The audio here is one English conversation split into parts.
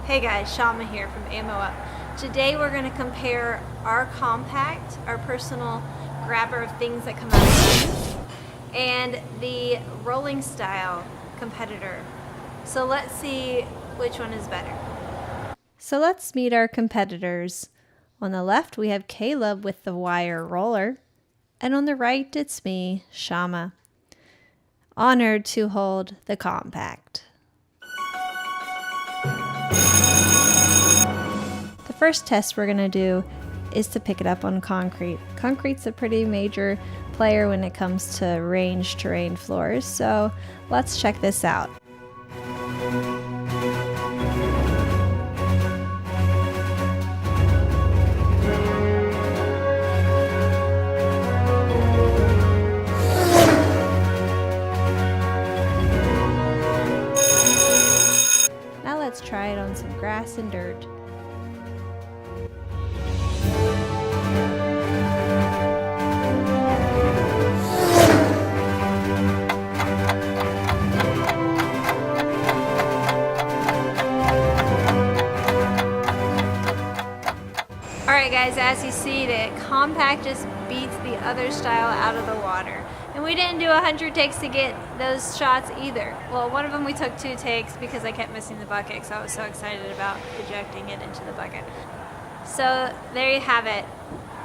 Hey guys, Shama here from Ammo Up. Today we're going to compare our compact, our personal grabber of things that come out of guns, and the rolling style competitor. So let's see which one is better. So let's meet our competitors. On the left we have Caleb with the wire roller, and on the right it's me, Shama. Honored to hold the compact. The first test we're going to do is to pick it up on concrete. Concrete's a pretty major player when it comes to range terrain floors, so let's check this out. Now let's try it on some grass and dirt. Alright guys, as you see, the compact just beats the other style out of the water. And we didn't do 100 takes to get those shots either. Well, one of them we took 2 takes because I kept missing the bucket because I was so excited about ejecting it into the bucket. So there you have it.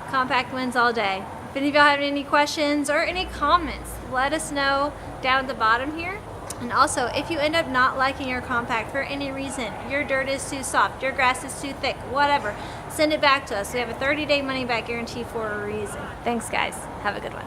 Compact wins all day. If any of y'all have any questions or any comments, let us know down at the bottom here. And also, if you end up not liking your compact for any reason, your dirt is too soft, your grass is too thick, whatever, send it back to us. We have a 30-day money-back guarantee for a reason. Thanks, guys. Have a good one.